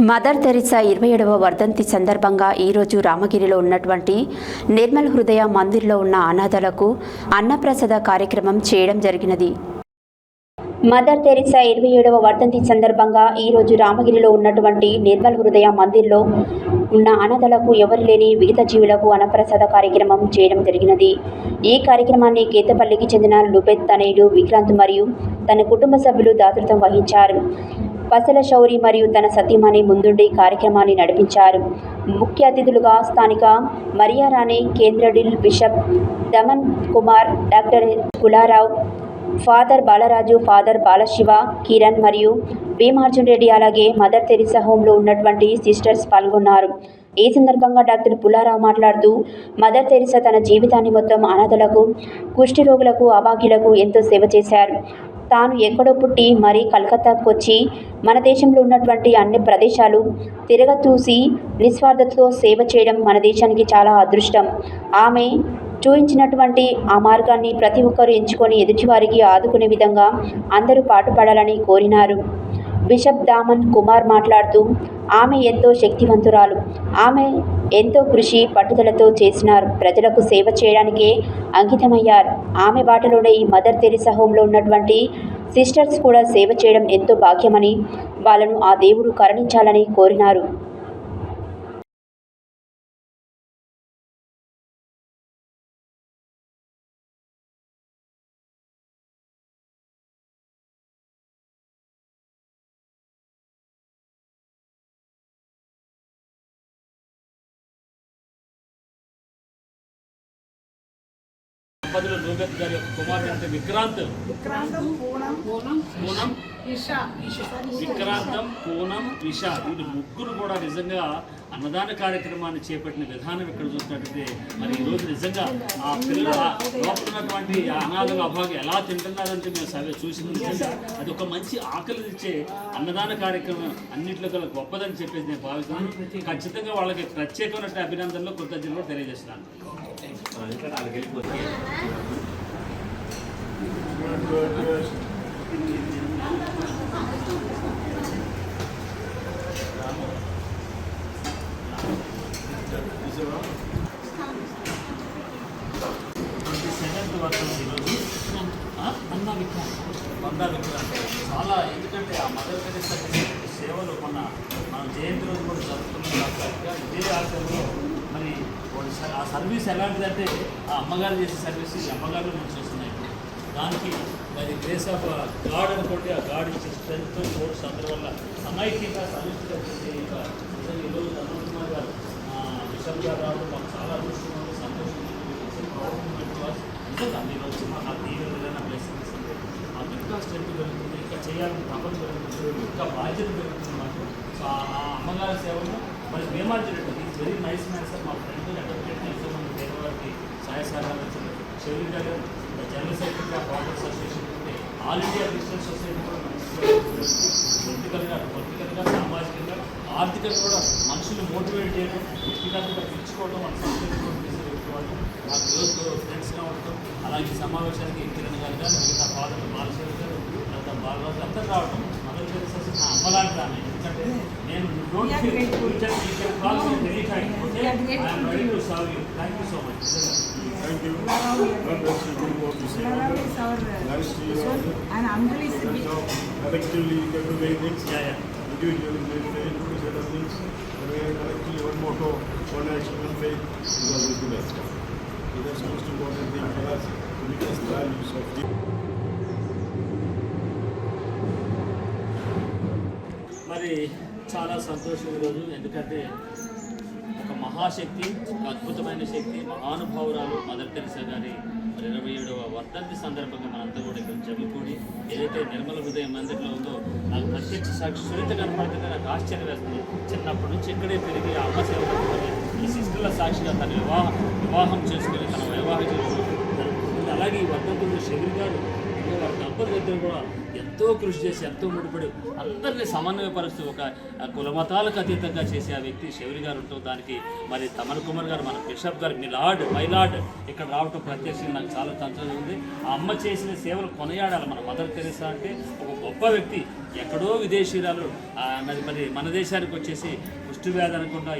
Mother Teresa 27వ వర్ధంతి సందర్భంగా ఈరోజు రామగిరిలో ఉన్నటువంటి నిర్మల్ హృదయ మందిర్లో ఉన్న అనాథలకు అన్నప్రసాద కార్యక్రమం చేయడం జరిగినది. మదర్ తెరిసా 27వ వర్ధంతి సందర్భంగా ఈరోజు రామగిరిలో ఉన్నటువంటి నిర్మల్ హృదయ మందిర్లో ఉన్న అనాథలకు ఎవరు లేని విగత జీవులకు అన్నప్రసాద కార్యక్రమం చేయడం జరిగినది. ఈ కార్యక్రమాన్ని కేతపల్లికి చెందిన లుబెత్ తనయుడు విక్రాంత్ మరియు తన కుటుంబ సభ్యులు దాతృత్వం వహించారు. పసల శౌరి మరియు తన సతీమణి ముందుండి కార్యక్రమాన్ని నడిపించారు. ముఖ్య అతిథులుగా స్థానిక మరియారాణి, కేంద్రడిల్ bishop Daman Kumar, doctor Kularao, father Balaraju, father Balashiva, Kiran మరియు భీమార్జున్ రెడ్డి, అలాగే మదర్ తెరిసా హోంలో ఉన్నటువంటి సిస్టర్స్ పాల్గొన్నారు. ఈ సందర్భంగా డాక్టర్ పుల్లారావు మాట్లాడుతూ, మదర్ తెరిసా తన జీవితాన్ని మొత్తం అనాథలకు, కుష్టి రోగులకు, అభాగ్యులకు ఎంతో సేవ చేశారు. తాను ఎక్కడో పుట్టి మరీ కలకత్తాకు వచ్చి మన దేశంలో ఉన్నటువంటి అన్ని ప్రదేశాలు తిరగచూసి నిస్వార్థతతో సేవ చేయడం మన దేశానికి చాలా అదృష్టం. ఆమె చూపించినటువంటి ఆ మార్గాన్ని ప్రతి ఒక్కరూ ఎంచుకొని ఎదుటివారికి ఆదుకునే విధంగా అందరూ పాటుపడాలని కోరినారు. బిషప్ దామన్ కుమార్ మాట్లాడుతూ, ఆమె ఎంతో శక్తివంతురాలు. ఆమె ఎంతో కృషి పట్టుదలతో చేసినారు. ప్రజలకు సేవ చేయడానికే అంకితమయ్యారు. ఆమె బాటలోనే ఈ మదర్ తెరిసా హోంలో ఉన్నటువంటి సిస్టర్స్ కూడా సేవ చేయడం ఎంతో భాగ్యమని, వాళ్ళను ఆ దేవుడు కరుణించాలని కోరినారు. దంపతులు లుబెత్ గారి యొక్క కుమారుడు అంటే విక్రాంతం, పూనం, విషా వీళ్ళు ముగ్గురు కూడా నిజంగా అన్నదాన కార్యక్రమాన్ని చేపట్టిన విధానం ఇక్కడ చూసినట్టయితే మరి ఈరోజు నిజంగా ఆ పిల్లల లోపల ఉన్నటువంటి అనాథలు అభాగ్యం ఎలా తింటున్నారంటే మేము చూసిన నిజంగా అది ఒక మంచి ఆకలి ఇచ్చే అన్నదాన కార్యక్రమం అన్నింటిలో కల గొప్పదని చెప్పేసి నేను భావిస్తున్నాను. ఖచ్చితంగా వాళ్ళకి ప్రత్యేకమైన అభినందనలు కృతజ్ఞతలు తెలియజేస్తున్నాను. చాలా ఎందుకంటే ఆ మదర్ తెరిసా సేవలు మన జయంతి రోజు కూడా జరుగుతున్నాం. ఇదే ఆశ్రమంలో మరి ఆ సర్వీస్ ఎలాంటిదంటే ఆ అమ్మగారు చేసే సర్వీస్ ఈ అమ్మగారు నుంచి వస్తున్నాయి. దానికి మరి గ్రేస్ ఆఫ్ గాడ్ అనుకోండి, ఆ గాడ్ ఇచ్చే స్ట్రెంత్ ఫోర్స్ అందరి వల్ల సమైక్యంగా సమిష్టిగా చేసే ఈరోజు ధనుష్ కుమార్ గారు బిషప్ గారు రావడం మాకు చాలా అదృష్టంగా సంతోషంగా మీరు వచ్చి మాకు ఆ తీవ్ర విధంగా బ్లెస్సింగ్స్ అంటే మాకు ఇంకా స్ట్రెంత్ పెరుగుతుంది, ఇంకా చేయాలని తపన పెరుగుతుంది, ఇంకా బాధ్యత పెరుగుతుంది మాకు. సో ఆ అమ్మగారి సేవను మరి Bhimarjun Reddy is very nice man sir. మా ఫ్రెండ్ అడ్వకేట్ ఎంతో మంది పేదవారికి సహాయ సహకారాలు ఇచ్చారు. షెవీ గారు general secretary of farmers association ఉంటే ఆల్ ఇండియా క్రిస్టియన్ సొసైటీ కూడా పొలిటికల్గా సామాజికంగా ఆర్థికంగా కూడా మనుషులు మోటివేట్ చేయడం, వ్యక్తిగతంగా పెంచుకోవడం, మన సంస్కృతి చేసే వాళ్ళు మా ఈరోజు ఫ్రెండ్స్గా ఉండటం. అలాగే సమావేశానికి కిరణ్ గారు కానీ మిగతా ఫాదర్ బాలశేఖర్ గారు తర్వాత బాలరాజు అందరూ రావడం మదర్ తెరిసా నా అమ్మలాంటి ఆమె. ఎందుకంటే నేను ready to serve you. Thank you so much. Thank you. God bless you. Good work you say. Nice to you. And uncle is collectively you can do many things. Yeah. Individually you can do set of things. But we are collectively one motto, one action, one faith. Because we do that. So that's the most important thing for us to witness the values of Jesus. మరి చాలా సంతోషం ఈరోజు. ఎందుకంటే ఒక మహాశక్తి, ఒక అద్భుతమైన శక్తి, మహానుభావురాలు mother Teresa గారి 27వ వర్ధంతి సందర్భంగా మనంతా కూడా ఇక్కడ జమ్మికూడి ఏదైతే నిర్మల హృదయ మందిర్లో ఉందో నాకు ప్రత్యక్ష సాక్షి సురిత కనపడుతుంటే నాకు ఆశ్చర్యం వేస్తుంది. చిన్నప్పటి నుంచి ఇక్కడే పెరిగి ఆ అమ్మ సేవ కట్టుకొని ఈ సిస్టర్ల సాక్షిగా తన వివాహం చేసుకుని తన వైవాహిక జీవితం జరుపుకుంటుంది. అలాగే ఈ వర్ధంతులు షెవీ గారు వారి దంపతుల ఇద్దరు కూడా ఎంతో కృషి చేసి ఎంతో ముడిపడి అందరినీ సమన్వయపరుస్తూ ఒక కులమతాలకు అతీతంగా చేసే ఆ వ్యక్తి షెవీ గారు ఉంటాం. దానికి మరి దమన్ కుమార్ గారు మన బిషప్ గారు మై లార్డ్ ఇక్కడ రావటం ప్రత్యక్షంగా నాకు చాలా సంతోషం ఉంది. ఆ అమ్మ చేసిన సేవలు కొనియాడాలి. మన మదర్ తెరిసా అంటే ఒక గొప్ప వ్యక్తి. ఎక్కడో విదేశీయురాలు మరి మన దేశానికి వచ్చేసి కుష్టి వ్యాధి అనుకుండా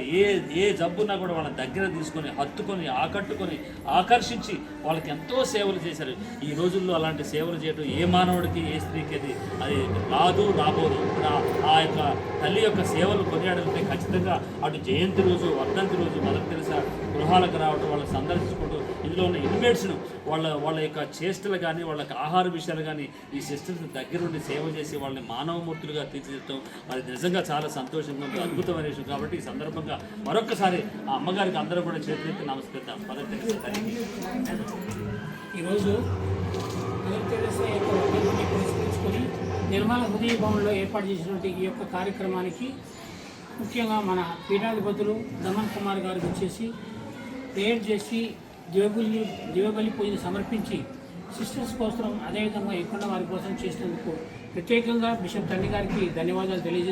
ఏ జబ్బున్నా కూడా వాళ్ళ దగ్గర తీసుకొని హత్తుకొని ఆకట్టుకొని ఆకర్షించి వాళ్ళకి ఎంతో సేవలు చేశారు. ఈ రోజుల్లో అలాంటి సేవలు చేయడం ఏ మానవుడికి ఏ స్త్రీకి అది రాదు రాబోదు. ఆ యొక్క తల్లి యొక్క సేవలు కొనియాడాలంటే ఖచ్చితంగా అటు జయంతి రోజు, వర్ధంతి రోజు మదర్ తెరెసా గృహాలకు రావడం, వాళ్ళకి సందర్శించుకోవడం, ఇందులో ఉన్న ఇన్మేట్స్ను వాళ్ళ యొక్క చేష్టలు కానీ వాళ్ళకి ఆహార విషయాలు కానీ ఈ సిస్టర్స్ దగ్గరుండి సేవ చేసి వాళ్ళని మానవమూర్తులుగా తీర్చిదిద్దడం అది నిజంగా చాలా సంతోషంగా ఉంది, అద్భుతమైన విషయం. కాబట్టి ఈ సందర్భంగా మరొకసారి ఆ అమ్మగారికి అందరూ కూడా చేతులెత్తి నమస్కరిద్దాం. మదర్ తెరెసా తల్లికి ఈరోజు మదర్ తెరెసా యొక్క వర్ధంతిని పురస్కరించుకొని నిర్మల హృదయ భవన్లో ఏర్పాటు చేసినటువంటి ఈ యొక్క కార్యక్రమానికి ముఖ్యంగా మన పీఠాధిపతులు దమన్ కుమార్ గారికి వచ్చేసి ప్రేయర్ చేసి దివబలి పూజను సమర్పించి సిస్టర్స్ కోసం అదేవిధంగా ఎక్కువ వారి కోసం చేసినందుకు ప్రత్యేకంగా బిషప్ తండ్రి గారికి ధన్యవాదాలు తెలియజేస్తున్నాను.